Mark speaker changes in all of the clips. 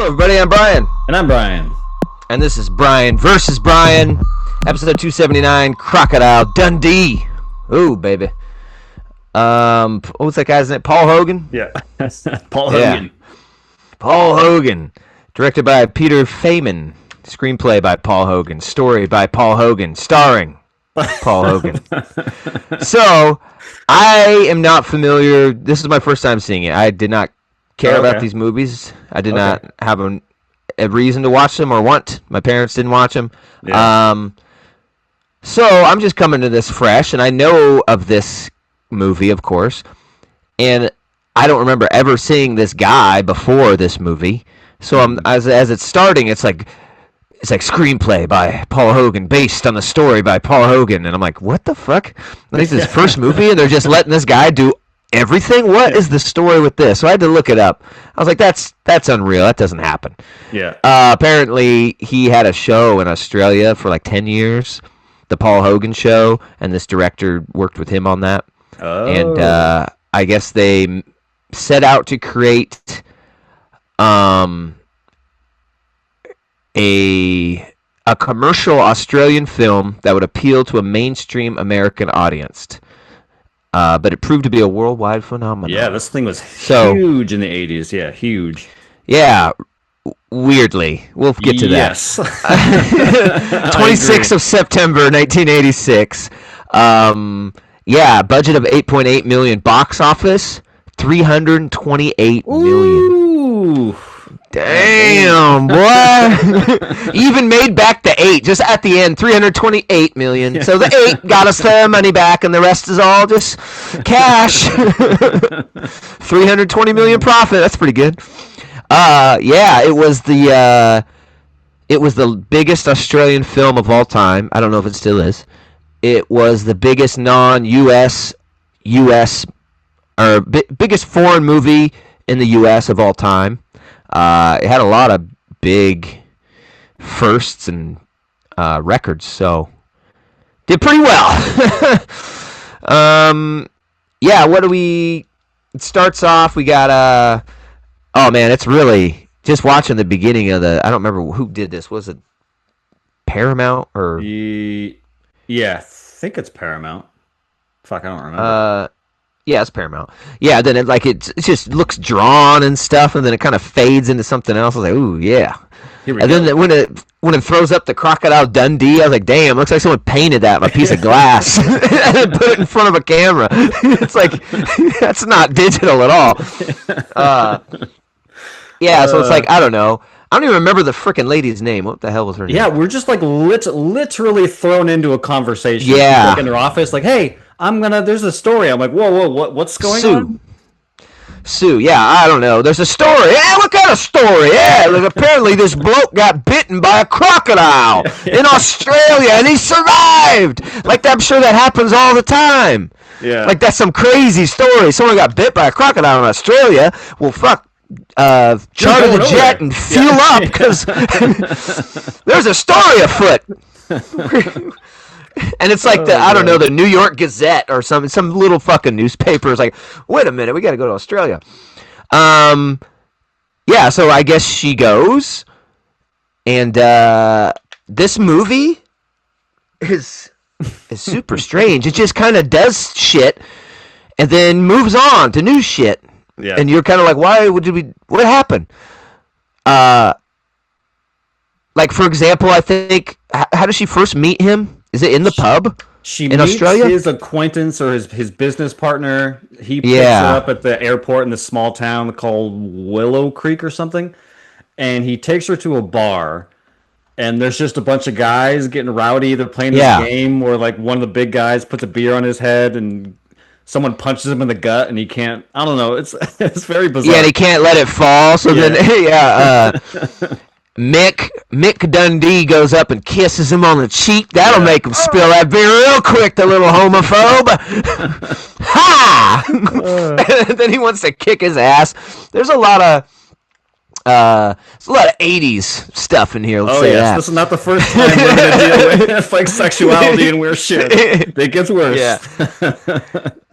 Speaker 1: Hello, everybody. I'm Brian.
Speaker 2: And I'm Brian.
Speaker 1: And this is Brian versus Brian, episode 279, Crocodile Dundee. Ooh, baby. What was that guy's name? Paul Hogan?
Speaker 2: Yeah. Paul Hogan.
Speaker 1: Paul Hogan. Directed by Peter Feynman. Screenplay by Paul Hogan. Story by Paul Hogan. Starring Paul Hogan. So, I am not familiar. This is my first time seeing it. I did not care about these movies. I did not have a reason to watch them or want. My parents didn't watch them. Yeah. So I'm just coming to this fresh, and I know of this movie, of course, and I don't remember ever seeing this guy before this movie. So as it's starting, it's like screenplay by Paul Hogan, based on the story by Paul Hogan, and I'm like, what the fuck? This is his first movie, and they're just letting this guy do everything? What is the story with this? So I had to look it up. I was like, that's unreal. That doesn't happen.
Speaker 2: Yeah.
Speaker 1: Apparently, he had a show in Australia for like 10 years, the Paul Hogan Show, and this director worked with him on that.
Speaker 2: Oh.
Speaker 1: And I guess they set out to create a commercial Australian film that would appeal to a mainstream American audience. But it proved to be a worldwide phenomenon.
Speaker 2: Yeah, this thing was huge in the 80s. Yeah, huge.
Speaker 1: Yeah, weirdly. We'll get to that.
Speaker 2: Yes.
Speaker 1: 26th of September, 1986. Yeah, budget of $8.8 million. Box office, $328 million.
Speaker 2: Ooh.
Speaker 1: Damn, boy. Even made back the 8, just at the end, $328 million. So the 8 got us their money back, and the rest is all just cash. $320 million profit. That's pretty good. Yeah, it was the biggest Australian film of all time. I don't know if it still is. It was the biggest non-U.S. or biggest foreign movie in the U.S. of all time. It had a lot of big firsts and records, so did pretty well. Yeah, what do we... It starts off, we got... oh, man, it's really... Just watching the beginning of the... I don't remember who did this. Was it Paramount or...
Speaker 2: Yeah, I think it's Paramount. Fuck, I don't remember.
Speaker 1: Yeah, it's Paramount. Yeah, then it just looks drawn and stuff, and then it kind of fades into something else. I was like, ooh, yeah. And then when it throws up the Crocodile Dundee, I was like, damn, looks like someone painted that on a piece of glass and then put it in front of a camera. It's like, that's not digital at all. Yeah, so it's like, I don't know. I don't even remember the frickin' lady's name. What the hell was her name?
Speaker 2: Yeah, we're just like literally thrown into a conversation.
Speaker 1: Yeah.
Speaker 2: Like in her office, like, hey, there's a story. I'm like, whoa, what's going on?
Speaker 1: Sue, yeah, I don't know. There's a story. Yeah, what kind of story? Yeah, like, apparently this bloke got bitten by a crocodile in Australia, and he survived. Like, I'm sure that happens all the time.
Speaker 2: Yeah.
Speaker 1: Like, that's some crazy story. Someone got bit by a crocodile in Australia. Well, fuck. Charter the jet and fuel up, because there's a story afoot. And it's like the New York Gazette or some little fucking newspaper is like, wait a minute, we got to go to Australia. Yeah, so I guess she goes, and this movie is super strange. It just kind of does shit, and then moves on to new shit.
Speaker 2: Yeah.
Speaker 1: And you're kind of like, what happened? Like, for example, I think, how does she first meet him? Is it in the pub?
Speaker 2: She
Speaker 1: in
Speaker 2: meets
Speaker 1: Australia?
Speaker 2: His acquaintance or his business partner. He picks her up at the airport in this small town called Willow Creek or something. And he takes her to a bar. And there's just a bunch of guys getting rowdy. They're playing this game where like one of the big guys puts a beer on his head and someone punches him in the gut and he can't... I don't know. It's very bizarre.
Speaker 1: Yeah, and he can't let it fall. So then, Mick Dundee goes up and kisses him on the cheek. That'll make him spill that beer real quick, the little homophobe. Ha! And then he wants to kick his ass. There's a lot of There's a lot of 80s stuff in here. Let's say that.
Speaker 2: This is not the first time we're going to deal with like sexuality and weird shit. It gets worse.
Speaker 1: Yeah.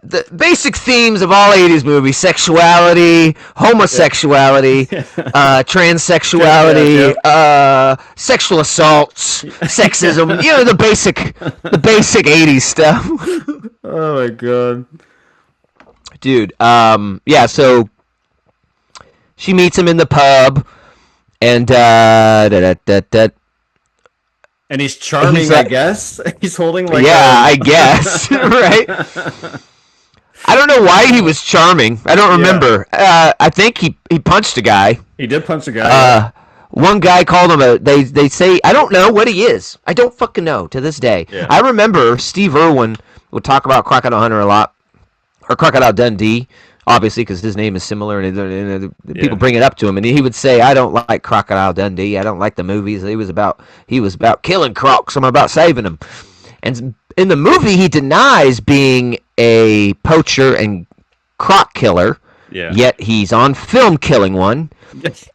Speaker 1: The basic themes of all 80s movies: sexuality, homosexuality, transsexuality, sexual assaults, sexism. You know, the basic 80s stuff.
Speaker 2: Oh my god.
Speaker 1: Dude, yeah, so she meets him in the pub, and
Speaker 2: and he's charming, I guess. He's holding like
Speaker 1: I guess, right? I don't know why he was charming. I don't remember. I think he punched a guy.
Speaker 2: He did punch a guy.
Speaker 1: One guy called him they say, I don't know what he is. I don't fucking know to this day.
Speaker 2: Yeah.
Speaker 1: I remember Steve Irwin would talk about Crocodile Hunter a lot, or Crocodile Dundee, obviously, because his name is similar, and people bring it up to him, and he would say, I don't like Crocodile Dundee. I don't like the movies. He was about killing crocs. I'm about saving them. And in the movie, he denies being a poacher and croc killer.
Speaker 2: Yeah.
Speaker 1: Yet he's on film killing one.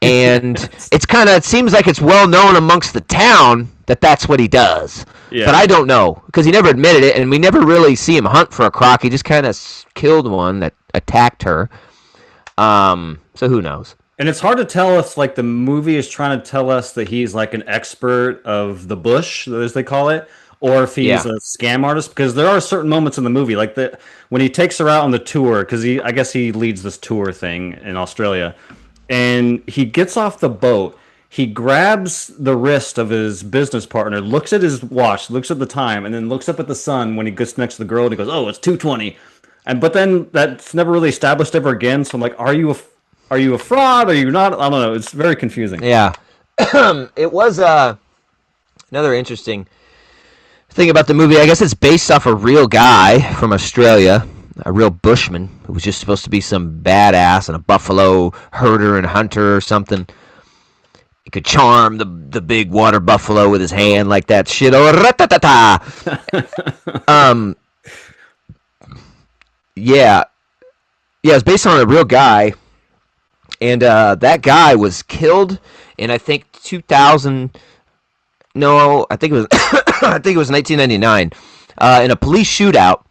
Speaker 1: And it seems like it's well known amongst the town that that's what he does.
Speaker 2: Yeah.
Speaker 1: But I don't know, because he never admitted it, and we never really see him hunt for a croc. He just kind of killed one that attacked her. So who knows?
Speaker 2: And it's hard to tell if like the movie is trying to tell us that he's like an expert of the bush, as they call it, or if he's a scam artist, because there are certain moments in the movie, like when he takes her out on the tour, because I guess he leads this tour thing in Australia, and he gets off the boat, he grabs the wrist of his business partner, looks at his watch, looks at the time, and then looks up at the sun when he gets next to the girl, and he goes, "Oh, it's 2:20," but then that's never really established ever again. So I'm like, are you a fraud? Are you not? I don't know. It's very confusing.
Speaker 1: Yeah, it was another interesting thing about the movie. I guess it's based off a real guy from Australia, a real bushman who was just supposed to be some badass and a buffalo herder and hunter or something. He could charm the big water buffalo with his hand like that shit. Oh, ra-ta-ta-ta. Yeah, it's based on a real guy, and that guy was killed in I think 2000. No, I think it was I think it was 1999 in a police shootout.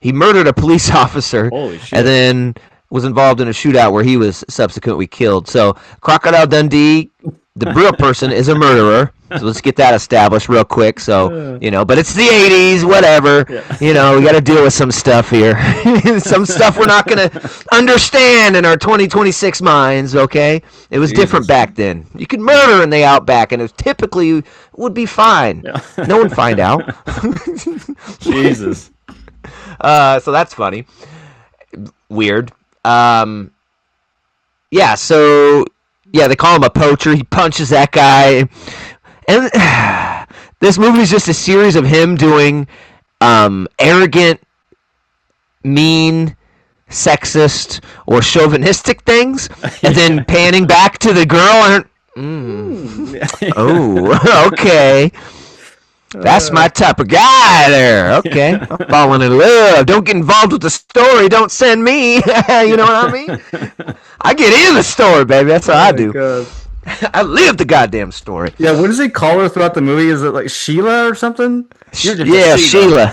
Speaker 1: He murdered a police officer and then was involved in a shootout where he was subsequently killed. So Crocodile Dundee, the real person, is a murderer. So let's get that established real quick. So, but it's the 80s, whatever. Yeah. We got to deal with some stuff here. Some stuff we're not going to understand in our 2026 minds, okay? It was different back then. You could murder in the outback, and it typically would be fine. Yeah. No one find out.
Speaker 2: Jesus.
Speaker 1: So that's funny. Weird. They call him a poacher. He punches that guy. And this movie is just a series of him doing arrogant, mean, sexist, or chauvinistic things, and then panning back to the girl and oh, okay. That's my type of guy there. Okay. I'm falling in love. Don't get involved with the story. Don't send me. You know what I mean? I get in the story, baby. That's how I do. God. I live the goddamn story.
Speaker 2: Yeah, what does he call her throughout the movie? Is it like Sheila or something?
Speaker 1: Yeah, Sheila.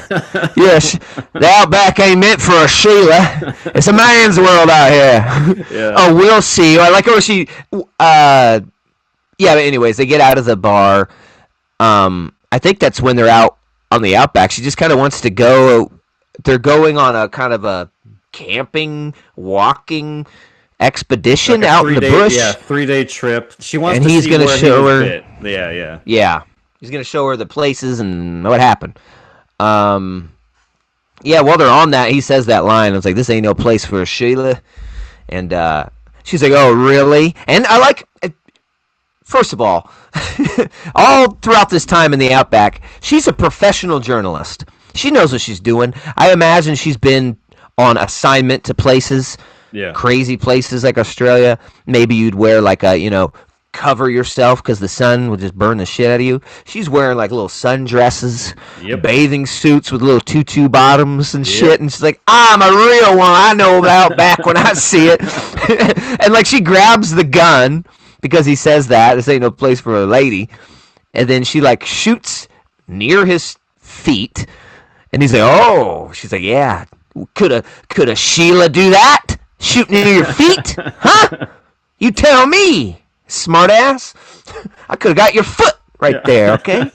Speaker 1: Yes. The Outback ain't meant for a Sheila. It's a man's world out here. Yeah. Oh, we'll see. I like how she... but anyways, they get out of the bar. I think that's when they're out on the Outback. She just kind of wants to go. They're going on a kind of a camping, walking expedition like out in the bush.
Speaker 2: Yeah, 3-day trip. She wants
Speaker 1: and
Speaker 2: to
Speaker 1: he's
Speaker 2: see
Speaker 1: gonna
Speaker 2: where
Speaker 1: show her.
Speaker 2: Fit. Yeah.
Speaker 1: Yeah, he's gonna show her the places and what happened. While they're on that, he says that line. It's like, this ain't no place for a Sheila. And she's like, oh, really? And I like, first of all throughout this time in the Outback, she's a professional journalist. She knows what she's doing. I imagine she's been on assignment to places, crazy places like Australia. Maybe you'd wear like a, cover yourself because the sun would just burn the shit out of you. She's wearing like little sundresses, bathing suits with little tutu bottoms and shit. And she's like, I'm a real one. I know about Outback when I see it. And like she grabs the gun because he says that this ain't no place for a lady. And then she like shoots near his feet, and he's like, "Oh," she's like, "Yeah, could a Sheila do that? Shoot near your feet, huh? You tell me, smartass. I could have got your foot right there, okay?"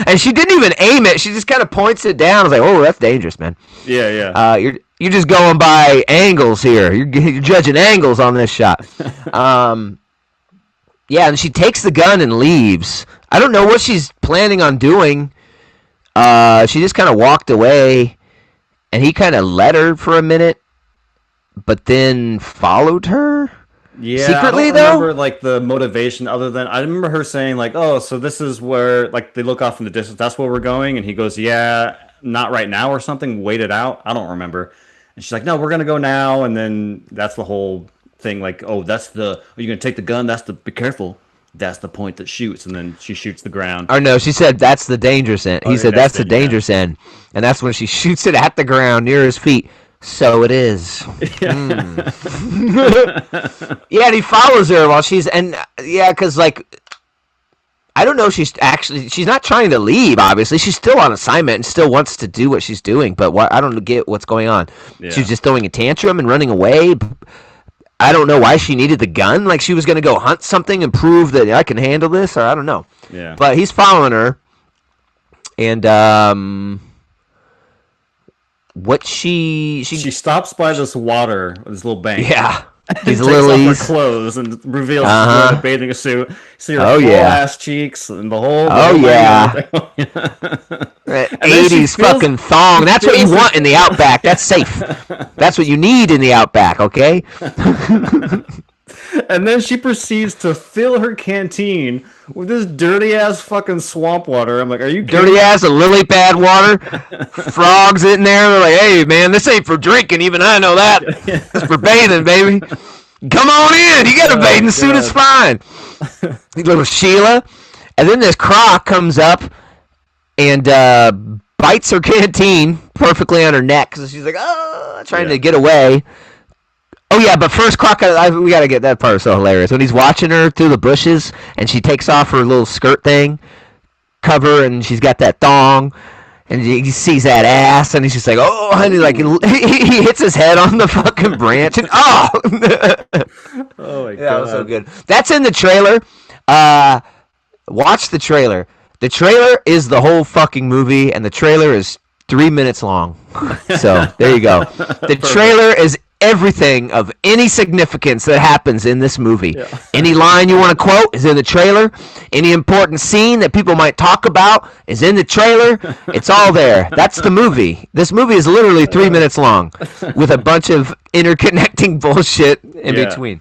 Speaker 1: And she didn't even aim it; she just kind of points it down. I was like, "Oh, that's dangerous, man."
Speaker 2: Yeah.
Speaker 1: You're just going by angles here. You're judging angles on this shot. Yeah, and she takes the gun and leaves. I don't know what she's planning on doing. She just kind of walked away, and he kind of let her for a minute, but then followed her.
Speaker 2: Yeah,
Speaker 1: secretly,
Speaker 2: I don't remember like the motivation other than I remember her saying like, "Oh, so this is where like they look off in the distance. That's where we're going." And he goes, "Yeah, not right now," or something. Wait it out. I don't remember. And she's like, "No, we're gonna go now." And then that's the whole thing. Like, "Oh, are you gonna take the gun? Be careful. That's the point that shoots." And then she shoots the ground.
Speaker 1: Or no, she said that's the dangerous end. He said that's the dangerous end, and that's when she shoots it at the ground near his feet. So it is. Yeah, and he follows her while because like I don't know. She's not trying to leave. Obviously, she's still on assignment and still wants to do what she's doing. But I don't get what's going on. Yeah. She's just throwing a tantrum and running away. I don't know why she needed the gun. Like she was going to go hunt something and prove that I can handle this, or I don't know.
Speaker 2: Yeah.
Speaker 1: But he's following her, and what she
Speaker 2: stops by this water, this little bank.
Speaker 1: Yeah. These
Speaker 2: takes
Speaker 1: lilies.
Speaker 2: off her clothes and reveals she's wearing a bathing suit. See her full ass cheeks and the whole.
Speaker 1: Yeah. 80s fucking thong. That's what you want in the Outback. That's safe. That's what you need in the Outback. Okay.
Speaker 2: And then she proceeds to fill her canteen with this dirty ass fucking swamp water. I'm like, are you kidding?
Speaker 1: Dirty ass of lily pad water? Frogs in there. They're like, "Hey man, this ain't for drinking. Even I know that. It's for bathing, baby. Come on in. You got a bathing suit. It's fine." Little Sheila. And then this croc comes up and bites her canteen perfectly on her neck. So she's like, "Oh," trying to get away. Oh, yeah, but first, Crocodile, we got to get that part so hilarious. When he's watching her through the bushes, and she takes off her little skirt thing, cover, and she's got that thong, and he sees that ass, and he's just like, "Oh," honey, like, he hits his head on the fucking branch, and oh!
Speaker 2: Oh, my God.
Speaker 1: That was so good. That's in the trailer. Watch the trailer. The trailer is the whole fucking movie, and the trailer is 3 minutes long. So, there you go. The trailer is everything of any significance that happens in this movie. Yeah. Any line you want to quote is in the trailer. Any important scene that people might talk about is in the trailer. It's all there. That's the movie. This movie is literally 3 minutes long with a bunch of interconnecting bullshit in between.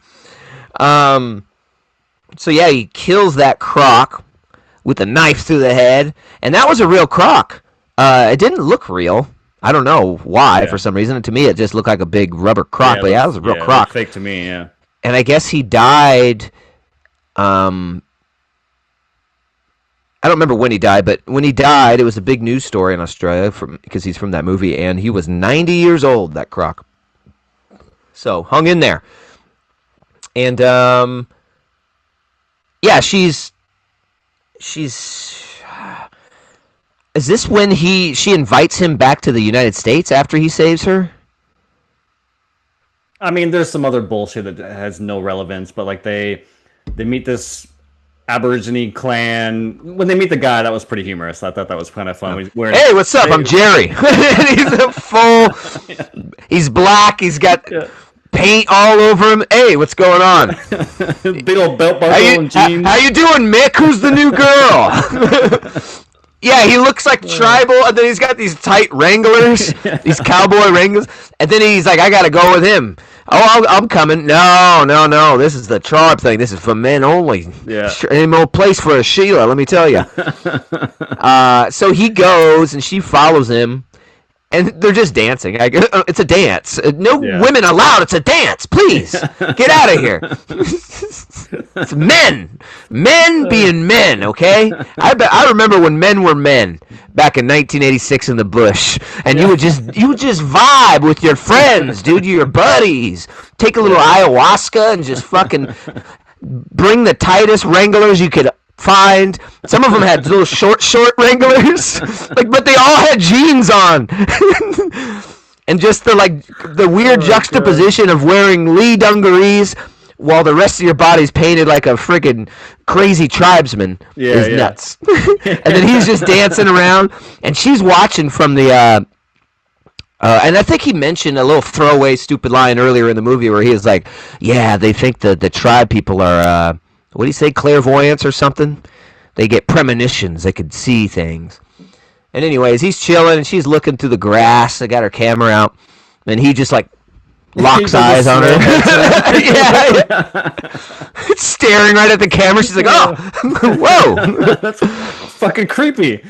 Speaker 1: So yeah, he kills that croc with a knife through the head, and that was a real croc. It didn't look real. I don't know why, for some reason. To me, it just looked like a big rubber croc, but it was a real croc.
Speaker 2: Fake to me, yeah.
Speaker 1: And I guess he died. I don't remember when he died, but when he died, it was a big news story in Australia because he's from that movie, and he was 90 years old, that croc. So, hung in there. And, yeah, she's is this when she invites him back to the United States after he saves her?
Speaker 2: I mean, there's some other bullshit that has no relevance, but like they meet this Aborigine clan. When they meet the guy, that was pretty humorous. I thought that was kind of fun.
Speaker 1: Hey, what's up? I'm Jerry. He's a full. He's black. He's got paint all over him. Hey, what's going on?
Speaker 2: Big old belt buckle and jeans.
Speaker 1: How you doing, Mick? Who's the new girl? Yeah, he looks like tribal, and then he's got these tight Wranglers, these cowboy Wranglers, and then he's like, "I gotta go with him." "Oh, I'm coming." No, this is the tribe thing. This is for men only.
Speaker 2: Yeah.
Speaker 1: Ain't no place for a Sheila, let me tell you. So he goes, and she follows him, and they're just dancing. It's a dance. No women allowed. It's a dance. Please, get out of here. It's men being men, okay? I remember when men were men back in 1986 in the bush, and you would just vibe with your friends, dude, your buddies. Take a little ayahuasca and just fucking bring the tightest Wranglers you could find. Some of them had little short Wranglers, but they all had jeans on. And just the weird juxtaposition of wearing Lee dungarees while the rest of your body's painted like a freaking crazy tribesman is nuts. And then he's just dancing around, and she's watching from the. And I think he mentioned a little throwaway stupid line earlier in the movie where he was like, "Yeah, they think the tribe people are what do you say, clairvoyants or something? They get premonitions. They could see things." And anyways, he's chilling, and she's looking through the grass. They got her camera out, and he just locks eyes on her. It's staring right at the camera. She's like, "Oh, whoa,
Speaker 2: that's fucking creepy."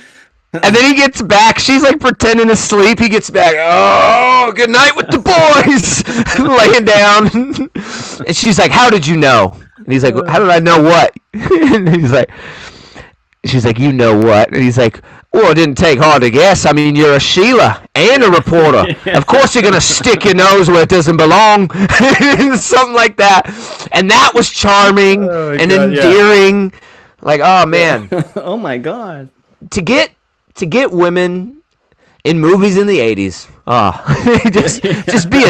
Speaker 1: And then he gets back. She's pretending to sleep. He gets back. "Oh, good night with the boys." Laying down, and she's like, "How did you know?" And he's like, "How did I know what?" And she's like, "You know what?" And he's like, "Well, it didn't take hard to guess. I mean, you're a Sheila and a reporter. Of course you're going to stick your nose where it doesn't belong." Something like that. And that was charming and endearing. Oh, man.
Speaker 2: Oh, my God.
Speaker 1: To get women in movies in the 80s, just be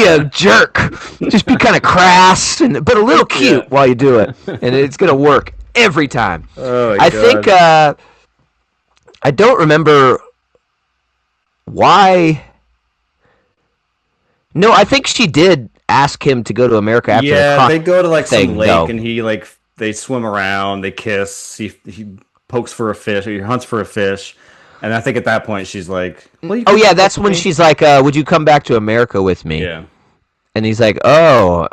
Speaker 1: a jerk. Just be kind of crass, but a little cute while you do it. And it's going to work every time.
Speaker 2: Oh, my
Speaker 1: I
Speaker 2: God.
Speaker 1: think... I don't remember why. No, I think she did ask him to go to America after the
Speaker 2: they go to some lake,
Speaker 1: though.
Speaker 2: and he they swim around, they kiss. He pokes for a fish, or he hunts for a fish, and I think at that point she's like, well,
Speaker 1: "Oh yeah, that's when she's like, would you come back to America with me?"
Speaker 2: Yeah,
Speaker 1: and he's like, "Oh,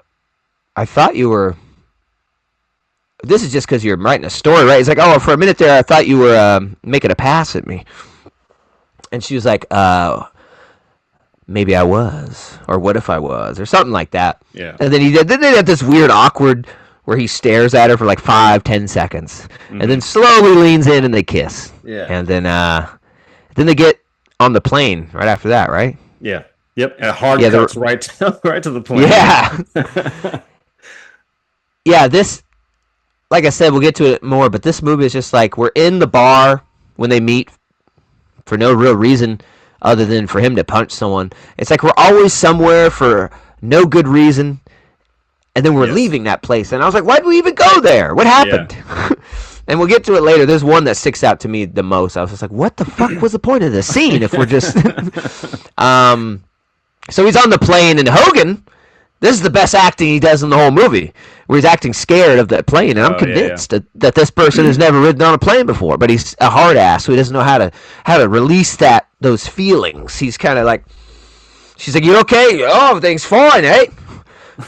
Speaker 1: I thought you were." This is just because you're writing a story, right? He's like, "Oh, for a minute there, I thought you were making a pass at me." And she was like, "Maybe I was, or what if I was, or something like that."
Speaker 2: Yeah.
Speaker 1: And then they had this weird, awkward, where he stares at her for 5-10 seconds, and then slowly leans in and they kiss.
Speaker 2: Yeah.
Speaker 1: And then they get on the plane right after that, right?
Speaker 2: Yeah. Yep. And hard cuts right to the point.
Speaker 1: Yeah. Yeah. This. Like I said, we'll get to it more, but this movie is just we're in the bar when they meet for no real reason other than for him to punch someone. It's we're always somewhere for no good reason, and then we're leaving that place. And I was like, why did we even go there? What happened? Yeah. And we'll get to it later. There's one that sticks out to me the most. I was just like, what the fuck was the point of this scene if we're just... So he's on the plane, and Hogan... This is the best acting he does in the whole movie, where he's acting scared of that plane, and I'm convinced that this person has never ridden on a plane before, but he's a hard ass, so he doesn't know how to release those feelings. He's kind of like, she's like, "You okay? Oh, everything's fine, eh?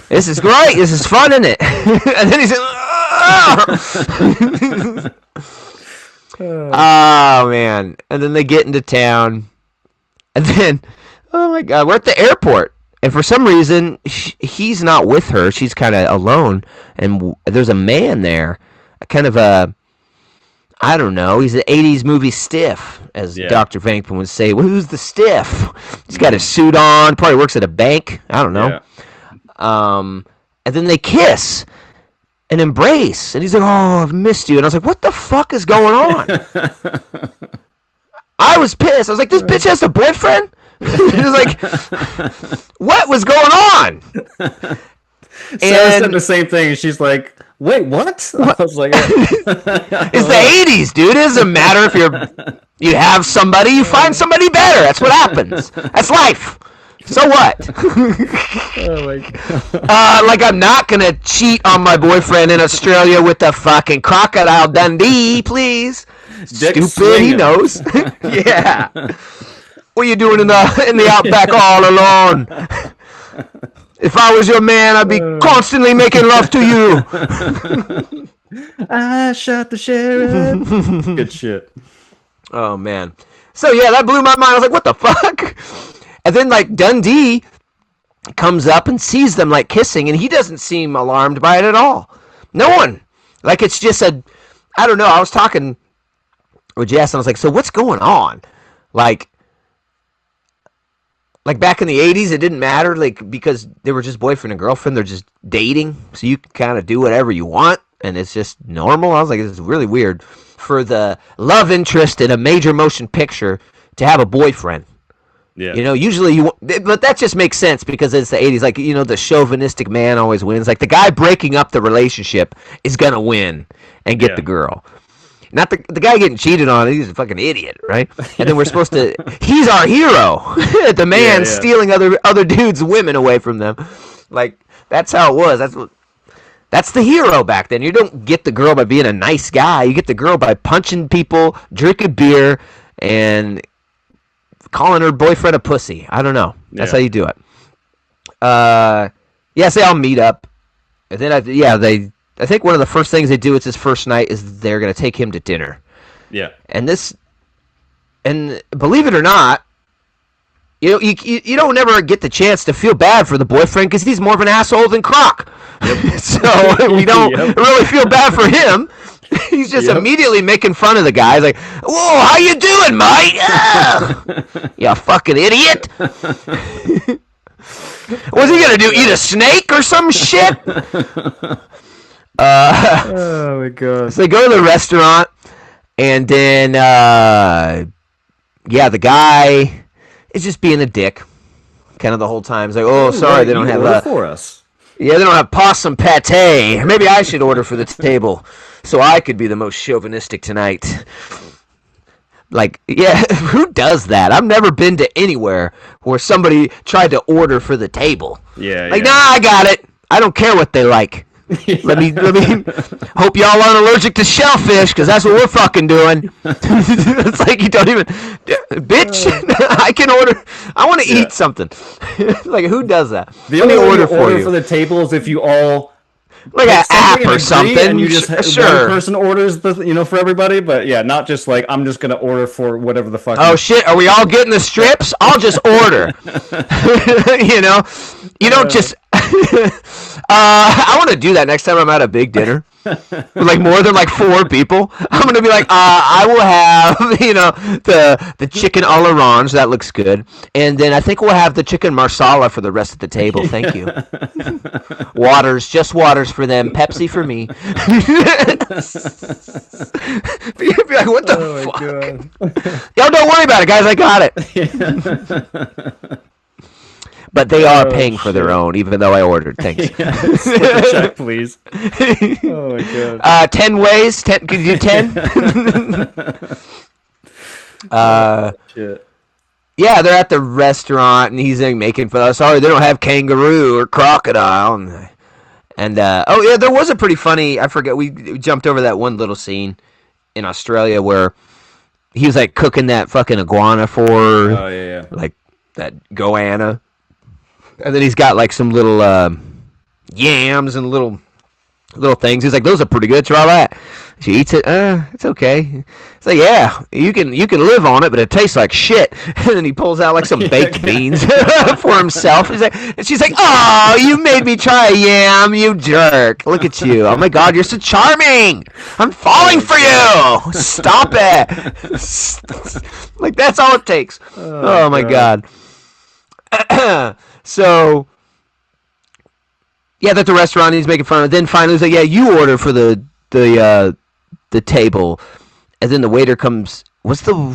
Speaker 1: This is great. This is fun, isn't it?" And then he's like, "Oh man!" And then they get into town, and then, oh my God, we're at the airport. And for some reason, he's not with her. She's kind of alone. And there's a man there. Kind of a, I don't know. He's an 80s movie stiff, as Dr. Vankman would say. Well, who's the stiff? He's got his suit on. Probably works at a bank. I don't know. Yeah. And then they kiss and embrace. And he's like, "Oh, I've missed you." And I was like, what the fuck is going on? I was pissed. I was like, this bitch has a boyfriend? He was like, what was going on?
Speaker 2: Sarah said the same thing, and she's like, "Wait, what?" I was like,
Speaker 1: "It's the 80s, dude. It doesn't matter if you have somebody, you find somebody better. That's what happens. That's life. So what?"
Speaker 2: Oh my God.
Speaker 1: I'm not gonna cheat on my boyfriend in Australia with the fucking Crocodile Dundee, please.
Speaker 2: Dick
Speaker 1: Stupid,
Speaker 2: swinging.
Speaker 1: he knows. Yeah. What are you doing in the outback all alone? If I was your man, I'd be constantly making love to you.
Speaker 2: I shot the sheriff. Good shit.
Speaker 1: Oh man. So yeah, that blew my mind. I was like, what the fuck? And then Dundee comes up and sees them kissing, and he doesn't seem alarmed by it at all. No one. It's just I don't know. I was talking with Jess, and I was like, so what's going on? like back in the 80s, it didn't matter, like, because they were just boyfriend and girlfriend. They're just dating, so you can kind of do whatever you want, and it's just normal. I was like, it's really weird for the love interest in a major motion picture to have a boyfriend.
Speaker 2: Yeah.
Speaker 1: You know, usually but that just makes sense because it's the 80s. Like, you know, the chauvinistic man always wins. Like, the guy breaking up the relationship is going to win and get the girl. Not the guy getting cheated on. He's a fucking idiot, right? And then we're supposed to, he's our hero. The man stealing other dudes' women away from them. Like, that's how it was. That's the hero back then. You don't get the girl by being a nice guy. You get the girl by punching people, drinking beer, and calling her boyfriend a pussy. I don't know. That's how you do it. They all meet up. And then, I think one of the first things they do, it's his first night, is they're going to take him to dinner. Yeah. And believe it or not, you know, you don't never get the chance to feel bad for the boyfriend because he's more of an asshole than Croc. Yep. So we don't really feel bad for him. He's just immediately making fun of the guy. He's like, "Whoa, how you doing, mate? You fucking idiot." What's he gonna do? Eat a snake or some shit? Oh my god! So they go to the restaurant, and then the guy is just being a dick, kind of the whole time. He's like, "Oh, sorry, they don't have
Speaker 2: for us."
Speaker 1: Yeah, they don't have possum pate. Maybe I should order for the table so I could be the most chauvinistic tonight. Like, yeah, who does that? I've never been to anywhere where somebody tried to order for the table. Yeah. Like, nah, I got it. I don't care what they like. Let me hope y'all aren't allergic to shellfish, because that's what we're fucking doing. It's like, you don't even, bitch. I can order. I want to eat something. Like, who does that?
Speaker 2: The only order for the table is if you all
Speaker 1: like an app or something,
Speaker 2: and you just one person orders for everybody. But yeah, not just like, I'm just gonna order for whatever the fuck.
Speaker 1: Oh shit, are we all getting the strips? I'll just order. You don't just. I want to do that next time I'm at a big dinner, with like more than like 4 people. I'm gonna be like, I will have the chicken à l'orange, that looks good, and then I think we'll have the chicken marsala for the rest of the table. Thank you. Just waters for them, Pepsi for me. You'd be like, what the fuck? Yo, don't worry about it, guys. I got it. But they are paying for their own, even though I ordered. Thanks.
Speaker 2: Slip a check, please. Oh my god.
Speaker 1: 10 ways. 10. Could you do 10?
Speaker 2: Shit.
Speaker 1: Yeah, they're at the restaurant, and he's like making fun. Sorry, they don't have kangaroo or crocodile. And there was a pretty funny. I forget. We jumped over that one little scene in Australia where he was like cooking that fucking iguana for. Oh yeah. Like that goanna. And then he's got like some little yams and little things. He's like, those are pretty good. Try that. She eats it. It's okay. It's like, yeah, you can live on it, but it tastes like shit. And then he pulls out like some baked beans for himself. And she's like, oh, you made me try a yam, you jerk. Look at you. Oh my god, you're so charming. I'm falling for you. Stop it. Like, that's all it takes. Oh my god. So, yeah, that's the restaurant. He's making fun of it. Then finally, he's like, "Yeah, you order for the table." And then the waiter comes. No,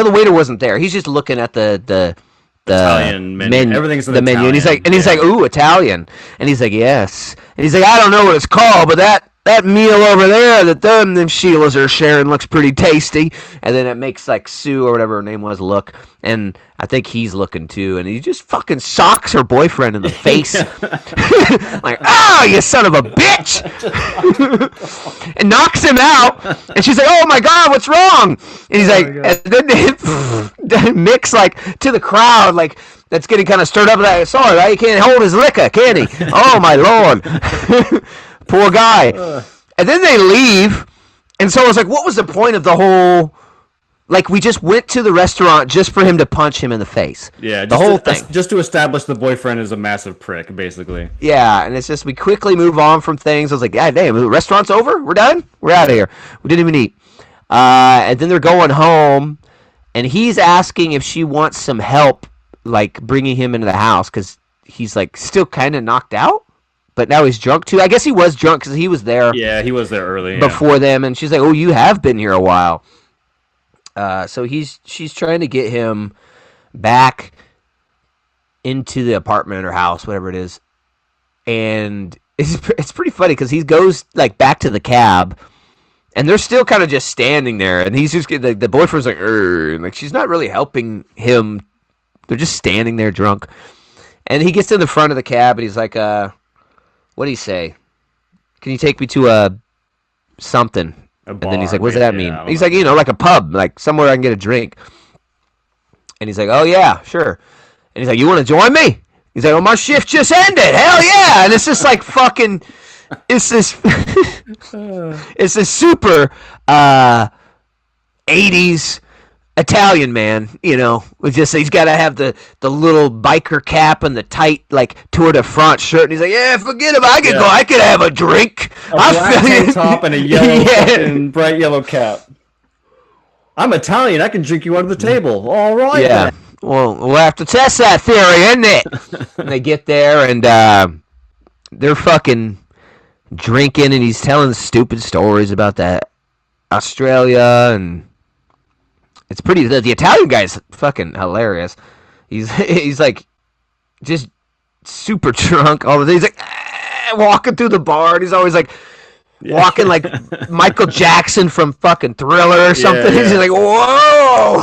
Speaker 1: the waiter wasn't there. He's just looking at the
Speaker 2: Italian menu. Everything's in the
Speaker 1: menu,
Speaker 2: Italian.
Speaker 1: And he's like, "Ooh, Italian." And he's like, "Yes." And he's like, "I don't know what it's called, but that meal over there that them Sheilas are sharing looks pretty tasty." And then it makes like Sue or whatever her name was look, and I think he's looking too, and he just fucking socks her boyfriend in the face. Like, oh, you son of a bitch! And knocks him out, and she's like, oh my god, what's wrong? And he's like, and then they mix like to the crowd, like that's getting kind of stirred up. Like, sorry, right? He can't hold his liquor, can he? Oh my lord. Poor guy. And then they leave, and so I was like, what was the point of the whole... Like, we just went to the restaurant just for him to punch him in the face.
Speaker 2: Yeah, the whole thing. Just to establish the boyfriend is a massive prick, basically.
Speaker 1: Yeah, and it's just, we quickly move on from things. I was like, God damn, the restaurant's over? We're done? We're out of here. We didn't even eat. And then they're going home, and he's asking if she wants some help, like bringing him into the house because he's like still kind of knocked out, but now he's drunk too. I guess he was drunk because he was there.
Speaker 2: Yeah, he was there early
Speaker 1: before them, and she's like, "Oh, you have been here a while." So she's trying to get him back into the apartment or house, whatever it is, and it's pretty funny because he goes like back to the cab, and they're still kind of just standing there, and he's just the boyfriend's like, and like she's not really helping him. They're just standing there drunk, and he gets to the front of the cab, and he's like, "What do you say? Can you take me to something?" And then he's like, "What does that mean?" He's like, like a pub, like somewhere I can get a drink. And he's like, "Oh yeah, sure." And he's like, "You want to join me?" He's like, "Oh, my shift just ended. Hell yeah!" And it's just like fucking, it's this super 80s Italian man, with just he's got to have the little biker cap and the tight like Tour de France shirt, and he's like, "Yeah, forget about it. I could have a drink."
Speaker 2: A black tank top and a yellow fucking bright yellow cap. I'm Italian. I can drink you under the table. All right.
Speaker 1: Yeah. Then. Well, we'll have to test that theory, isn't it? And they get there, and they're fucking drinking, and he's telling stupid stories about that Australia, and it's pretty. The Italian guy's fucking hilarious. He's like just super drunk all the day. He's like walking through the bar, and he's always like walking like Michael Jackson from fucking Thriller or something. He's like, whoa!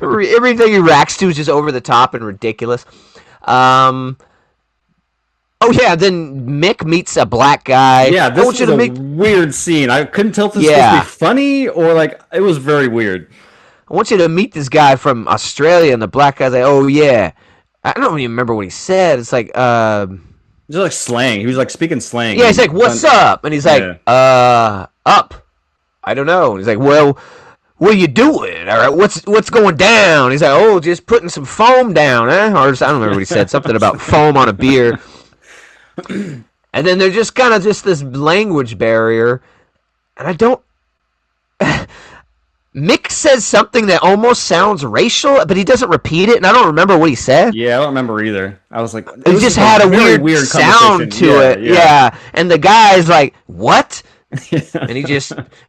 Speaker 1: Everything he reacts to is just over the top and ridiculous. Oh yeah, then Mick meets a black guy.
Speaker 2: Yeah, this was a weird scene. I couldn't tell if this was supposed to be funny or like it was very weird.
Speaker 1: I want you to meet this guy from Australia, and the black guy's like, "Oh yeah," I don't even remember what he said. It's like,
Speaker 2: just like slang. He was like speaking slang.
Speaker 1: Yeah, he's like, "What's up?" And he's like, "Up." I don't know. And he's like, "Well, what are you doing? All right, what's going down?" He's like, "Oh, just putting some foam down, eh?" Or I don't remember what he said. Something about foam on a beer. And then they're just kind of just this language barrier, and I don't. Mick says something that almost sounds racial, but he doesn't repeat it, and I don't remember what he said.
Speaker 2: Yeah, I don't remember either. I was like,
Speaker 1: it just had a weird sound to it. Yeah, and the guy's like, "What?" And he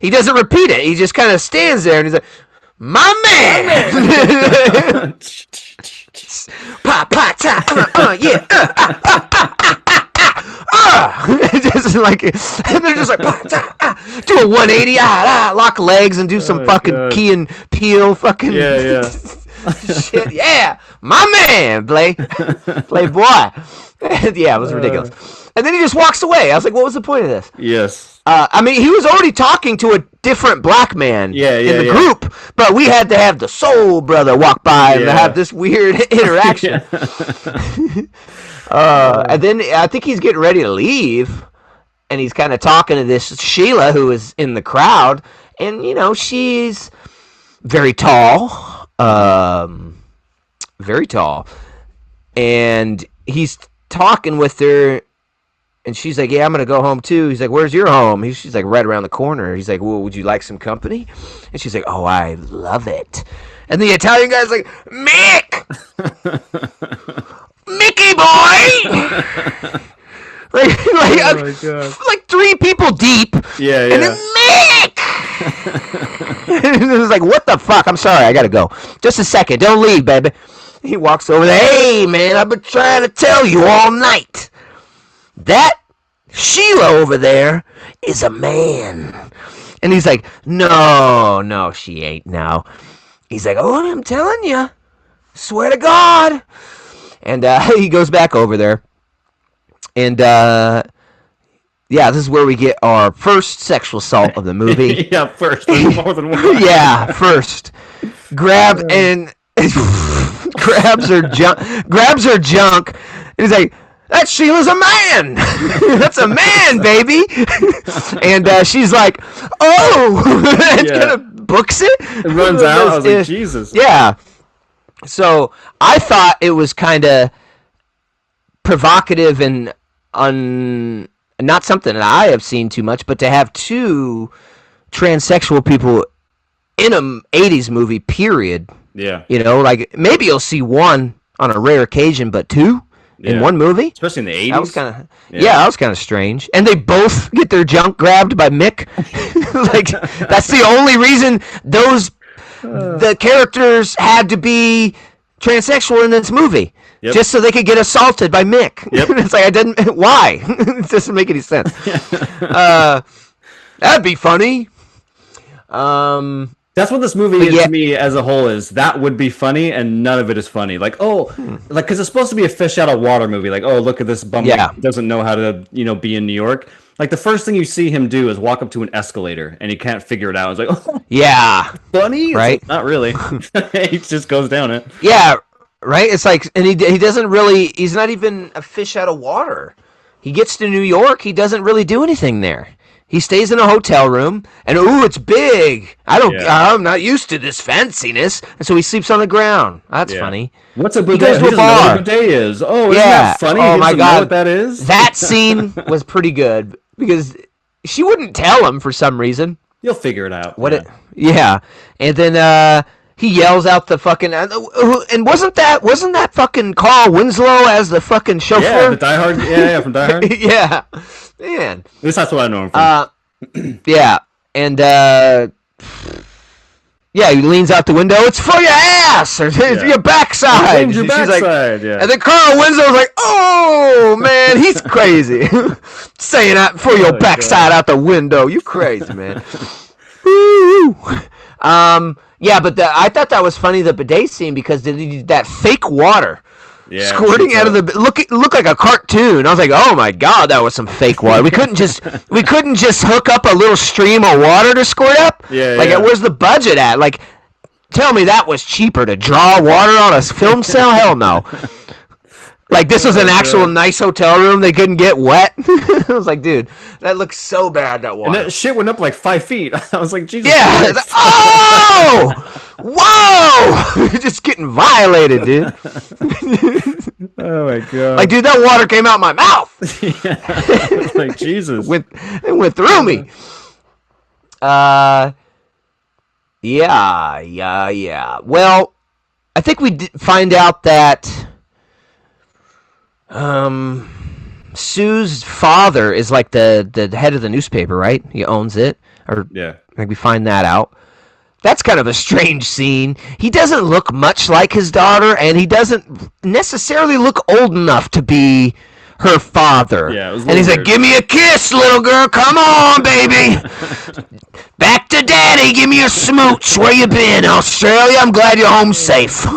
Speaker 1: doesn't repeat it. He just kind of stands there, and he's like, "My man." Pa pa ta, yeah. Just like, and they're just like, do a 180, lock legs and do some fucking Key and Peele fucking shit. Yeah, my man, Playboy. Yeah, it was ridiculous. And then he just walks away. I was like, what was the point of this?
Speaker 2: Yes.
Speaker 1: I mean, he was already talking to a different black man in the group, but we had to have the soul brother walk by and have this weird interaction. And then I think he's getting ready to leave, and he's kind of talking to this Sheila who is in the crowd, and she's very tall, and he's talking with her, and she's like, "Yeah, I'm gonna go home too." He's like, "Where's your home?" She's like, "Right around the corner." He's like, "Well, would you like some company?" And she's like, "Oh, I love it." And the Italian guy's like, "Mick, Mickey boy." like 3 people deep.
Speaker 2: Yeah.
Speaker 1: And then Mick. And it was like, what the fuck? I'm sorry, I gotta go. Just a second, don't leave, baby. He walks over there. "Hey, man, I've been trying to tell you all night. That Sheila over there is a man." And he's like, No, she ain't now. He's like, "Oh, I'm telling you. Swear to God." And he goes back over there. And, this is where we get our first sexual assault of the movie.
Speaker 2: Yeah, first. There's more than one.
Speaker 1: Yeah, first. Grabs her junk. And he's like, "That Sheila's a man. That's a man, baby." And she's like, "Oh," and kind of books it.
Speaker 2: It runs out. I was like, Jesus.
Speaker 1: Yeah. So I thought it was kind of provocative and not something that I have seen too much, but to have 2 transsexual people in a 80s movie, period,
Speaker 2: Yeah.
Speaker 1: You know, like maybe you'll see one on a rare occasion, but two in one movie,
Speaker 2: especially in the 80s.
Speaker 1: That was kind of that was kind of strange. And they both get their junk grabbed by Mick. Like that's the only reason the characters had to be transsexual in this movie. Yep. Just so they could get assaulted by Mick. Yep. It's like, why? It doesn't make any sense. That'd be funny.
Speaker 2: That's what this movie is to me as a whole is. That would be funny, and none of it is funny. Like, like, because it's supposed to be a fish out of water movie. Like, oh, look at this bum doesn't know how to, be in New York. Like, the first thing you see him do is walk up to an escalator, and he can't figure it out. It's like, oh,
Speaker 1: yeah.
Speaker 2: Funny?
Speaker 1: Right?
Speaker 2: Like, not really. He just goes down it.
Speaker 1: Yeah. Right? It's like, and he doesn't really, he's not even a fish out of water. He gets to New York, he doesn't really do anything there. He stays in a hotel room, and it's big. I'm not used to this fanciness, and so he sleeps on the ground. That's funny.
Speaker 2: What's a bidet? He doesn't know what a bidet is. Oh, isn't that funny?
Speaker 1: Oh my God,
Speaker 2: know what that is?
Speaker 1: That scene was pretty good because she wouldn't tell him for some reason.
Speaker 2: You'll figure it out.
Speaker 1: And then he yells out the fucking and wasn't that fucking Carl Winslow as the fucking chauffeur?
Speaker 2: Yeah, the Die Hard. Yeah, from Die Hard.
Speaker 1: Yeah, man.
Speaker 2: At least that's what I know him from.
Speaker 1: Yeah, and he leans out the window. It's for your ass or your backside.
Speaker 2: Your backside.
Speaker 1: And then Carl Winslow's like, "Oh man, he's crazy, saying that for your backside out the window. You crazy, man." Woo. Yeah, but I thought that was funny, the bidet scene, because that fake water squirting out of the looked like a cartoon. I was like, oh my God, that was some fake water. We couldn't just hook up a little stream of water to squirt up. Where's the budget at? Like, tell me that was cheaper to draw water on a film cell? Hell no. Like, this was an actual nice hotel room. They couldn't get wet. I was like, dude, that looks so bad, that water.
Speaker 2: And that shit went up like 5 feet. I was like, Jesus.
Speaker 1: Yeah. Oh! Whoa! You're just getting violated, dude.
Speaker 2: Oh, my God.
Speaker 1: Like, dude, that water came out my mouth.
Speaker 2: Yeah. Like, Jesus.
Speaker 1: It went through me. Yeah. Well, I think we find out that Sue's father is like the head of the newspaper, right? He owns it. Like we find that out. That's kind of a strange scene. He doesn't look much like his daughter, and he doesn't necessarily look old enough to be her father.
Speaker 2: Yeah,
Speaker 1: and he's like, "Give me a kiss, little girl. Come on, baby. Back to daddy. Give me a smooch. Where you been, Australia? I'm glad you're home safe."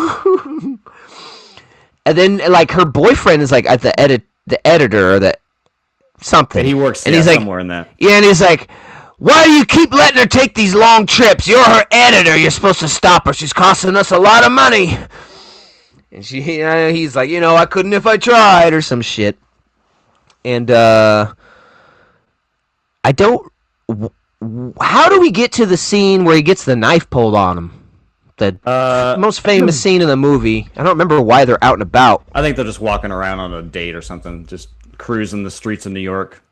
Speaker 1: And then, like, her boyfriend is like at the editor or the something.
Speaker 2: And he works
Speaker 1: and he's
Speaker 2: somewhere in that.
Speaker 1: Yeah, and he's like, "Why do you keep letting her take these long trips? You're her editor. You're supposed to stop her. She's costing us a lot of money." And he's like, "I couldn't if I tried," or some shit. And I don't. How do we get to the scene where he gets the knife pulled on him? The most famous scene in the movie. I don't remember why they're out and about.
Speaker 2: I think they're just walking around on a date or something, just cruising the streets of New York.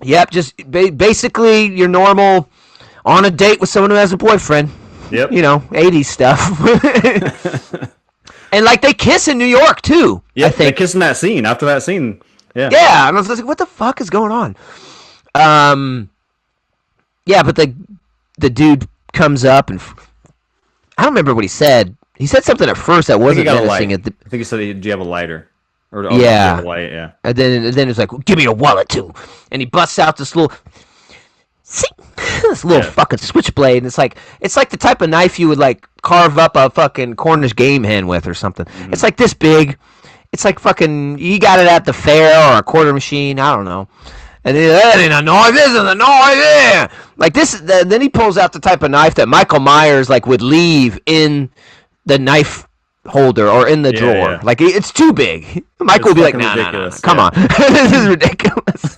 Speaker 1: Yep, just basically your normal on a date with someone who has a boyfriend.
Speaker 2: Yep.
Speaker 1: 80s stuff. And like they kiss in New York too.
Speaker 2: Yeah, they kiss in that scene. After that scene, yeah.
Speaker 1: Yeah, and I was like, what the fuck is going on? Yeah, but the dude comes up and I don't remember what he said. He said something at first that wasn't menacing.
Speaker 2: I think he said, "Do you have a lighter?" Or
Speaker 1: yeah,
Speaker 2: a light, yeah.
Speaker 1: And then it's like, "Give me your wallet too," and he busts out this little fucking switchblade, and it's like the type of knife you would like carve up a fucking Cornish game hen with or something. Mm-hmm. It's like this big. It's like fucking you got it at the fair or a quarter machine. I don't know. And then, that ain't a knife. This is a knife. Yeah. Like this. Then he pulls out the type of knife that Michael Myers like would leave in the knife holder or in the drawer. Yeah. Like it's too big. Michael would be like, "No, come on, this is ridiculous."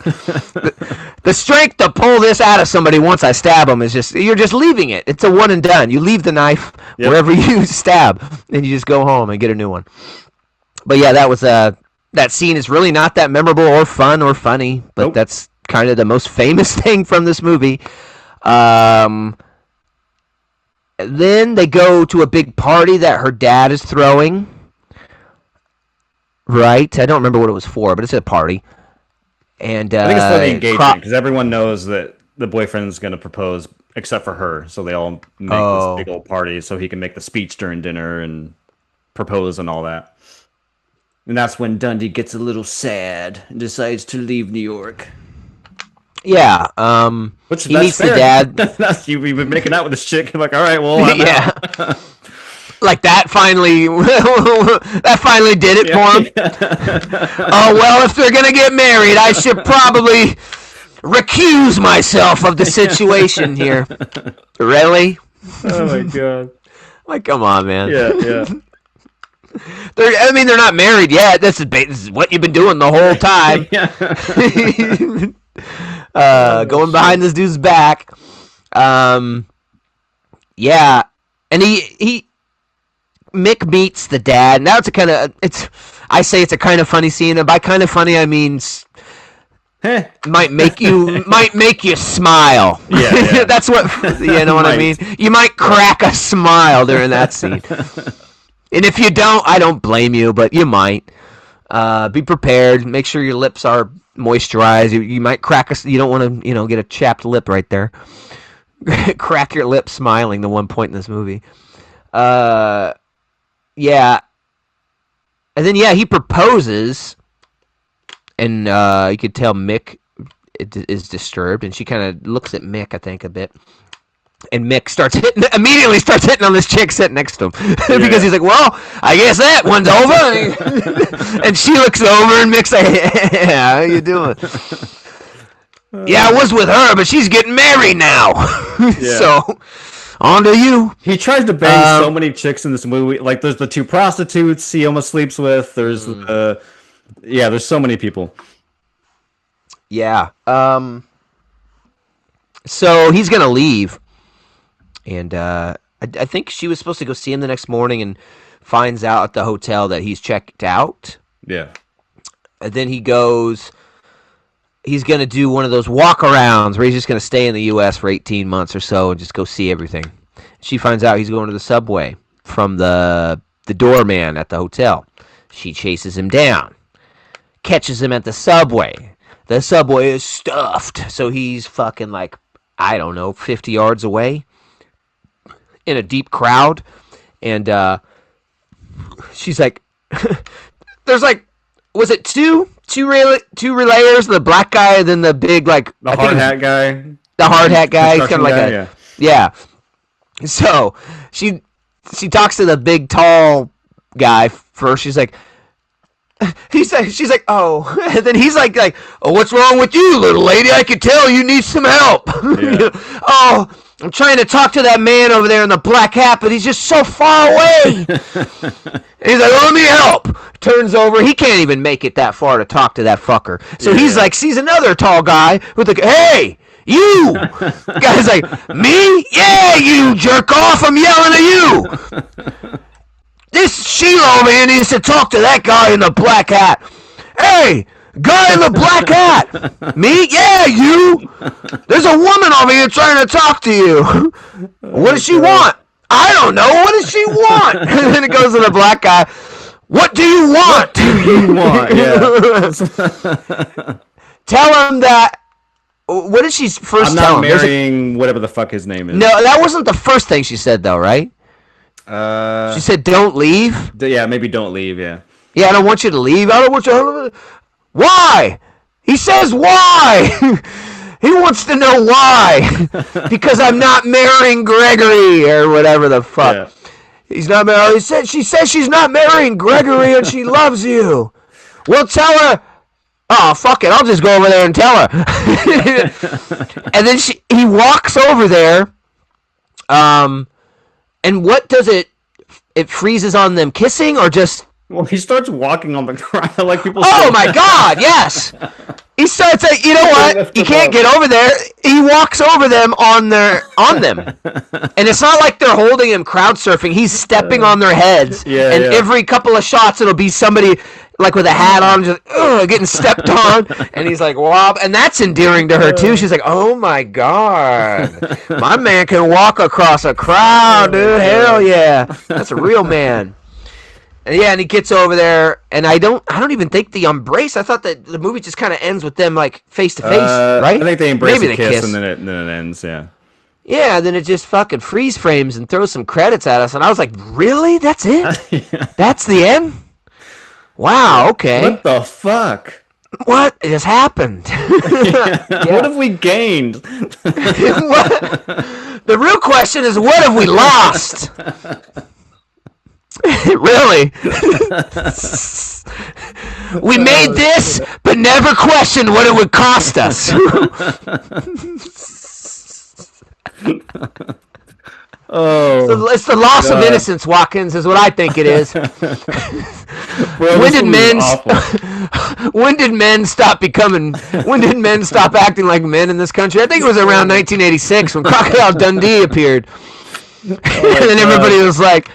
Speaker 1: The strength to pull this out of somebody once I stab them is you're just leaving it. It's a one and done. You leave the knife wherever you stab, and you just go home and get a new one. But yeah, that was that scene is really not that memorable or fun or funny, but that's kind of the most famous thing from this movie. Then they go to a big party that her dad is throwing. Right? I don't remember what it was for, but it's a party. And
Speaker 2: I think it's for the engagement because everyone knows that the boyfriend's going to propose except for her. So they all make this big old party so he can make the speech during dinner and propose and all that. And that's when Dundee gets a little sad and decides to leave New York.
Speaker 1: Yeah. He meets the dad.
Speaker 2: You've been making out with this chick. I'm like, all right, well, I'm out.
Speaker 1: Like that finally did it for him. Oh, well, if they're going to get married, I should probably recuse myself of the situation here. Really?
Speaker 2: Oh, my God.
Speaker 1: Like, come on, man.
Speaker 2: Yeah.
Speaker 1: They're not married yet. This is what you've been doing the whole time. Going behind this dude's back. Yeah. And Mick meets the dad. Now I say it's a kind of funny scene, and by kind of funny I mean might make you smile.
Speaker 2: Yeah.
Speaker 1: That's what you know what I mean. You might crack a smile during that scene, and if you don't, I don't blame you, but you might. Be prepared. Make sure your lips are moisturized. You might crack you don't want to get a chapped lip right there. Crack your lip smiling. The one point in this movie. Yeah. And then, he proposes, and you could tell Mick is disturbed, and she kind of looks at Mick, I think, a bit. And Mick immediately starts hitting on this chick sitting next to him. Because he's like, well, I guess that one's over. And she looks over, and Mick's like, yeah, how you doing? Yeah, I was with her, but she's getting married now. So... on to you.
Speaker 2: He tries to bang so many chicks in this movie. Like, there's the two prostitutes he almost sleeps with. There's there's so many people.
Speaker 1: Yeah. So he's gonna leave, and I think she was supposed to go see him the next morning, and finds out at the hotel that he's checked out.
Speaker 2: Yeah.
Speaker 1: And then he goes. He's going to do one of those walk-arounds where he's just going to stay in the U.S. for 18 months or so and just go see everything. She finds out he's going to the subway from the doorman at the hotel. She chases him down, catches him at the subway. The subway is stuffed, so he's fucking 50 yards away in a deep crowd. And she's like, there's was it two relayers, the black guy and then the big
Speaker 2: the hard hat guy.
Speaker 1: The hard hat guy. He's kind of like yeah. So she talks to the big tall guy first. She's like, she's like, oh, and then he's like, oh, what's wrong with you, little lady? I can tell you need some help.
Speaker 2: Yeah.
Speaker 1: Oh, I'm trying to talk to that man over there in the black hat, but he's just so far away. And he's like, let me help. Turns over. He can't even make it that far to talk to that fucker. So he's like, sees another tall guy with hey, you. The guy's like, me? Yeah, you jerk off. I'm yelling at you. This Sheila over here needs to talk to that guy in the black hat. Hey, guy in the black hat. Me? Yeah, you. There's a woman over here trying to talk to you. What does she want? I don't know. What does she want? And then it goes to the black guy. What do you want?
Speaker 2: What do you want?
Speaker 1: Yeah. Tell him that. What did she first tell him?
Speaker 2: I'm not marrying whatever the fuck his name is.
Speaker 1: No, that wasn't the first thing she said, though, right? She said, don't leave?
Speaker 2: Yeah, maybe don't leave, yeah.
Speaker 1: Yeah, I don't want you to leave. I don't want you to... Why? He says why? He wants to know why. Because I'm not marrying Gregory or whatever the fuck. Yeah. He's not married. She says she's not marrying Gregory and she loves you. Well, tell her. Oh, fuck it. I'll just go over there and tell her. And then he walks over there. And what does it? It freezes on them kissing or just?
Speaker 2: Well, he starts walking on the ground like people.
Speaker 1: Oh my God! Yes. He starts like, you know what? You can't get over there. He walks over them on them, and it's not like they're holding him crowd surfing. He's stepping on their heads, every couple of shots it'll be somebody like with a hat on, just getting stepped on, and he's like, "Wob," and that's endearing to her too. She's like, "Oh my god, my man can walk across a crowd, dude. Hell yeah, that's a real man." And yeah, and he gets over there, and I don't even think the embrace. I thought that the movie just kind of ends with them like face to face, right?
Speaker 2: I think they embrace
Speaker 1: Maybe
Speaker 2: a kiss, and then it ends. Yeah.
Speaker 1: Yeah, then it just fucking freeze frames and throws some credits at us, and I was like, "Really? That's it?
Speaker 2: Yeah.
Speaker 1: That's the end?" Wow, okay.
Speaker 2: What the fuck?
Speaker 1: What has happened?
Speaker 2: Yeah. What have we gained?
Speaker 1: The real question is, what have we lost? Really? We made this, but never questioned what it would cost us.
Speaker 2: Oh,
Speaker 1: it's the loss of innocence, Watkins, is what I think it is. When did men stop acting like men in this country? I think it was around 1986 when Crocodile Dundee appeared. And then everybody was like,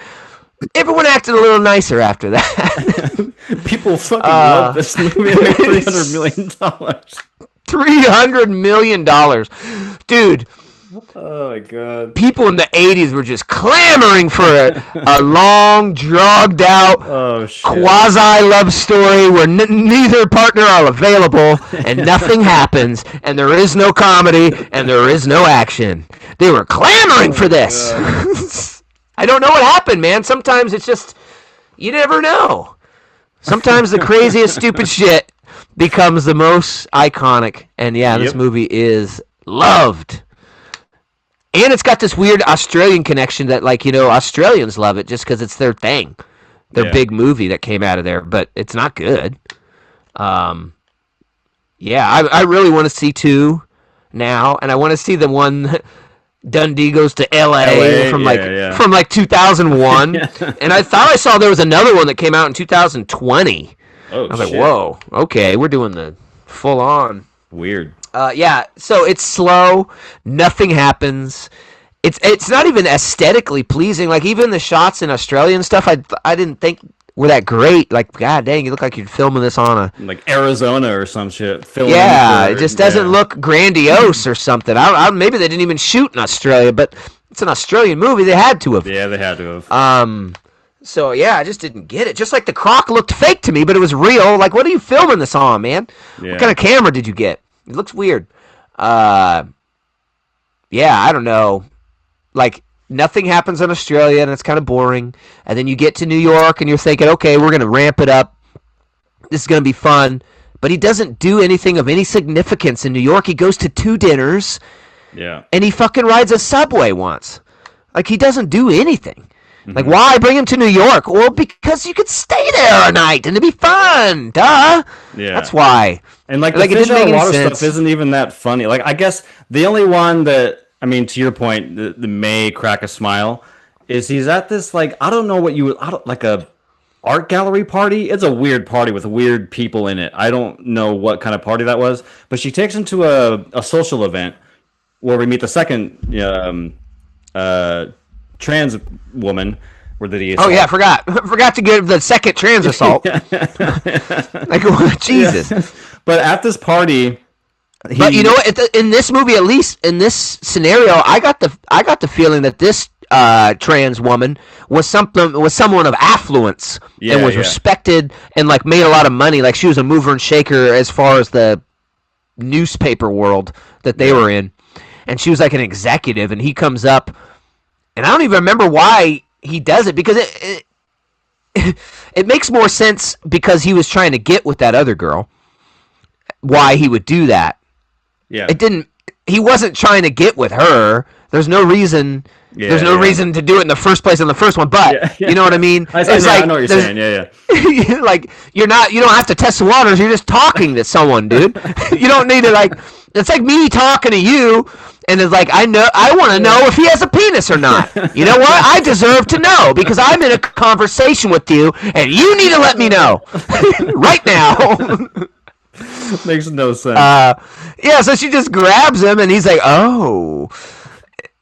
Speaker 1: everyone acted a little nicer after that.
Speaker 2: People fucking love this movie. It made $300 million.
Speaker 1: $300 million. Dude.
Speaker 2: Oh my god!
Speaker 1: People in the '80s were just clamoring for a long, drugged out, quasi love story where neither partner are available and nothing happens and there is no comedy and there is no action. They were clamoring for this. I don't know what happened, man. Sometimes it's just you never know. Sometimes the craziest, stupid shit becomes the most iconic, and this movie is loved. And it's got this weird Australian connection that, like, Australians love it just because it's their thing. Their big movie that came out of there, but it's not good. I really want to see 2 now, and I want to see the one Dundee goes to LA from 2001. And I thought I saw there was another one that came out in 2020. I was like, whoa, okay, we're doing the full-on.
Speaker 2: Weird.
Speaker 1: So it's slow. Nothing happens. It's not even aesthetically pleasing. Like, even the shots in Australian stuff, I didn't think were that great. Like, god dang, you look like you're filming this on a
Speaker 2: like Arizona or some shit.
Speaker 1: It just doesn't look grandiose or something. Maybe they didn't even shoot in Australia, but it's an Australian movie. They had to have.
Speaker 2: Yeah, they had to have.
Speaker 1: So I just didn't get it. Just like the croc looked fake to me, but it was real. Like, what are you filming this on, man? Yeah. What kind of camera did you get? It looks weird. I don't know. Like, nothing happens in Australia, and it's kind of boring. And then you get to New York, and you're thinking, okay, we're going to ramp it up. This is going to be fun. But he doesn't do anything of any significance in New York. He goes to 2 dinners.
Speaker 2: Yeah.
Speaker 1: And he fucking rides a subway once. Like, he doesn't do anything. Mm-hmm. Like, why bring him to New York? Well, because you could stay there a night, and it'd be fun. Duh. Yeah. That's why.
Speaker 2: And like the fish out of water stuff isn't even that funny. Like, I guess the only one that, I mean, to your point, the may crack a smile is he's at this, like, I don't know what you would, like a art gallery party. It's a weird party with weird people in it. I don't know what kind of party that was, but she takes him to a social event where we meet the second trans woman.
Speaker 1: I forgot to give the second trans assault. Like, Jesus.
Speaker 2: But at this party,
Speaker 1: but you know what? In this movie, at least in this scenario, I got the feeling that this trans woman was someone of affluence and was respected and like made a lot of money. Like, she was a mover and shaker as far as the newspaper world that they were in, and she was like an executive. And he comes up, and I don't even remember why he does it, because it makes more sense because he was trying to get with that other girl. Why he would do that? Yeah, he wasn't trying to get with her. There's no reason. There's no reason to do it in the first place in the first one. But you know what I mean?
Speaker 2: I know what you're saying. Yeah.
Speaker 1: Like, you don't have to test the waters. You're just talking to someone, dude. You don't need to, like. It's like me talking to you, and it's like, I want to know if he has a penis or not. You know what? I deserve to know because I'm in a conversation with you, and you need to let me know right now.
Speaker 2: Makes no sense.
Speaker 1: So she just grabs him, and he's like, oh.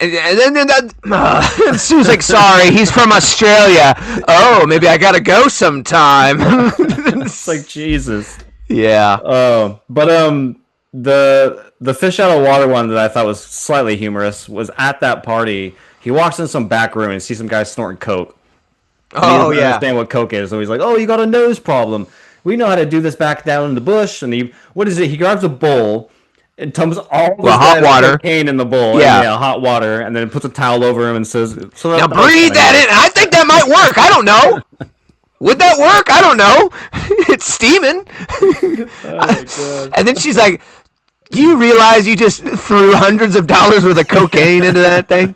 Speaker 1: And then Sue's like, sorry, he's from Australia. Oh, maybe I gotta go sometime.
Speaker 2: It's like, Jesus.
Speaker 1: Yeah.
Speaker 2: But the fish out of water one that I thought was slightly humorous was at that party. He walks in some back room and sees some guy snorting coke. And he doesn't understand what coke is, so he's like, "Oh, you got a nose problem. We know how to do this back down in the bush." And he grabs a bowl and dumps all the
Speaker 1: hot water
Speaker 2: cocaine in the bowl. Yeah, hot water, and then puts a towel over him and says, "So
Speaker 1: now breathe that in." I think that might work. I don't know. Would that work? I don't know. It's steaming. Oh, and then she's like, "Do you realize you just threw hundreds of dollars worth of cocaine into that thing?"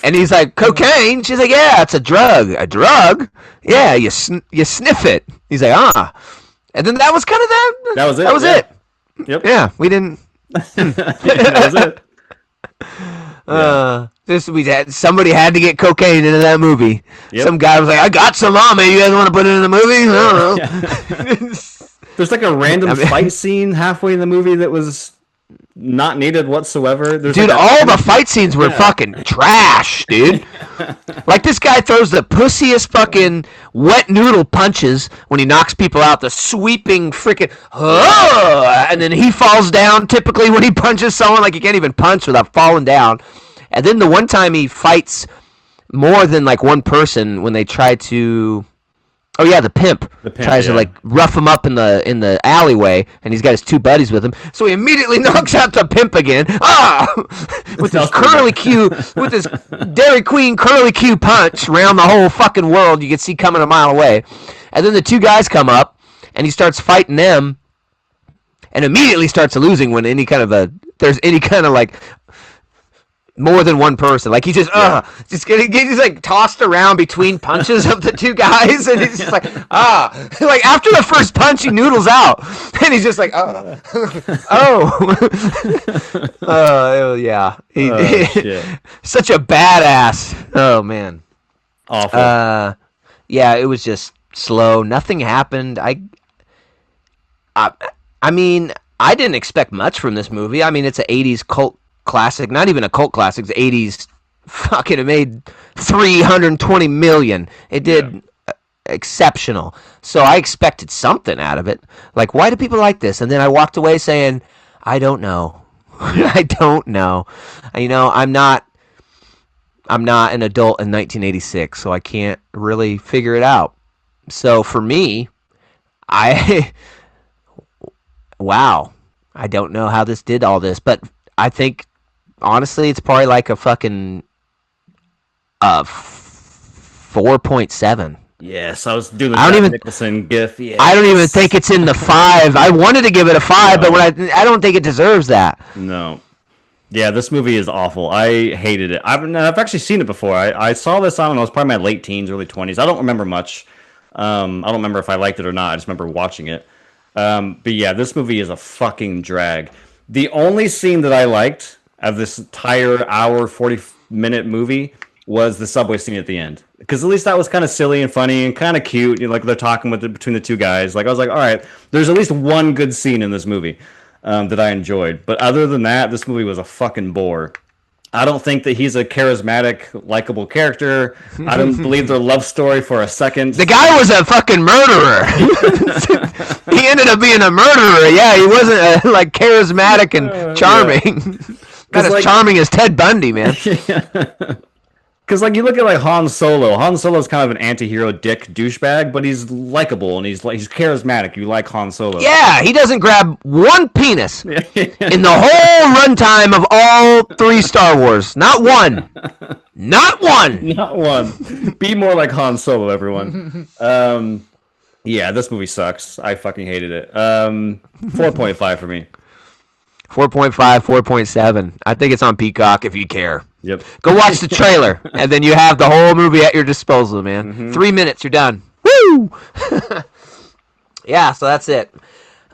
Speaker 1: And he's like, "Cocaine?" She's like, "Yeah, it's a drug." "A drug?" "Yeah, you sniff it." He's like, "Ah." And then that was kind of that.
Speaker 2: That was it.
Speaker 1: That was it.
Speaker 2: Yep.
Speaker 1: Yeah, we didn't.
Speaker 2: That was it.
Speaker 1: Somebody had to get cocaine into that movie. Yep. Some guy was like, "I got some on me. You guys want to put it in the movie?" I don't know.
Speaker 2: There's like a random fight scene halfway in the movie that was not needed whatsoever.
Speaker 1: Dude, all the fight scenes were fucking trash, dude. Like, this guy throws the pussiest fucking wet noodle punches when he knocks people out, the sweeping freaking, and then he falls down typically when he punches someone, like he can't even punch without falling down. And then the one time he fights more than like one person when they try to... Oh yeah, the pimp tries to like rough him up in the alleyway, and he's got his two buddies with him. So he immediately knocks out the pimp again. With his curly Q, with his Dairy Queen curly Q punch around the whole fucking world. You can see coming a mile away, and then the two guys come up, and he starts fighting them, and immediately starts losing when there's any kind of like. More than one person, like he just he's like tossed around between punches of the two guys, and he's just like like after the first punch he noodles out, and he's just like yeah, such a badass. Oh man,
Speaker 2: awful.
Speaker 1: Yeah, it was just slow. Nothing happened. I mean, I didn't expect much from this movie. I mean, it's an '80s cult classic, not even a cult classic. It's 80s. Fucking, it made $320 million. It did exceptional. So I expected something out of it. Like, why do people like this? And then I walked away saying, I don't know. I don't know. You know, I'm not an adult in 1986, so I can't really figure it out. So for me, wow. I don't know how this did all this, but I think honestly, it's probably like a fucking 4.7.
Speaker 2: Yes, I was doing the Nicholson gif. Yes.
Speaker 1: I don't even think it's in the 5. I wanted to give it a 5, but I don't think it deserves that.
Speaker 2: No. Yeah, this movie is awful. I hated it. I've actually seen it before. I saw this, I don't know, it was probably my late teens, early 20s. I don't remember much. I don't remember if I liked it or not. I just remember watching it. But yeah, this movie is a fucking drag. The only scene that I liked of this entire hour, 40-minute movie was the subway scene at the end. Because at least that was kind of silly and funny and kind of cute. You know, like they're talking between the two guys. Like I was like, all right, there's at least one good scene in this movie that I enjoyed. But other than that, this movie was a fucking bore. I don't think that he's a charismatic, likable character. I don't believe their love story for a second.
Speaker 1: The guy was a fucking murderer. He ended up being a murderer. Yeah, he wasn't like charismatic and charming. Not as charming as Ted Bundy, man.
Speaker 2: Because like you look at like Han Solo. Han Solo's kind of an anti-hero dick douchebag, but he's likable and he's charismatic. You like Han Solo.
Speaker 1: Yeah, he doesn't grab one penis in the whole runtime of all 3 Star Wars. Not one. Not one.
Speaker 2: Not one. Be more like Han Solo, everyone. Yeah, this movie sucks. I fucking hated it. 4.5 for me.
Speaker 1: 4.5, 4.7. I think it's on Peacock if you care.
Speaker 2: Yep.
Speaker 1: Go watch the trailer, and then you have the whole movie at your disposal, man. Mm-hmm. 3 minutes, you're done. Woo! Yeah, so that's it.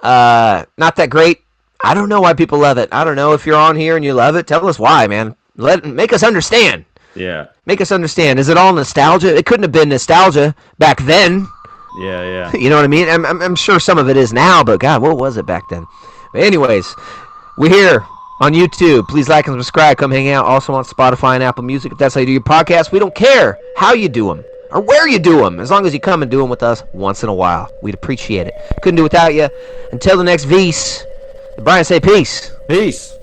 Speaker 1: Not that great. I don't know why people love it. I don't know if you're on here and you love it. Tell us why, man. Make us understand.
Speaker 2: Yeah.
Speaker 1: Make us understand. Is it all nostalgia? It couldn't have been nostalgia back then.
Speaker 2: Yeah.
Speaker 1: You know what I mean? I'm sure some of it is now, but God, what was it back then? But anyways, we're here on YouTube. Please like and subscribe. Come hang out. Also on Spotify and Apple Music. If that's how you do your podcast, we don't care how you do them or where you do them, as long as you come and do them with us once in a while. We'd appreciate it. Couldn't do without you. Until the next V's, Brian, say peace.
Speaker 2: Peace.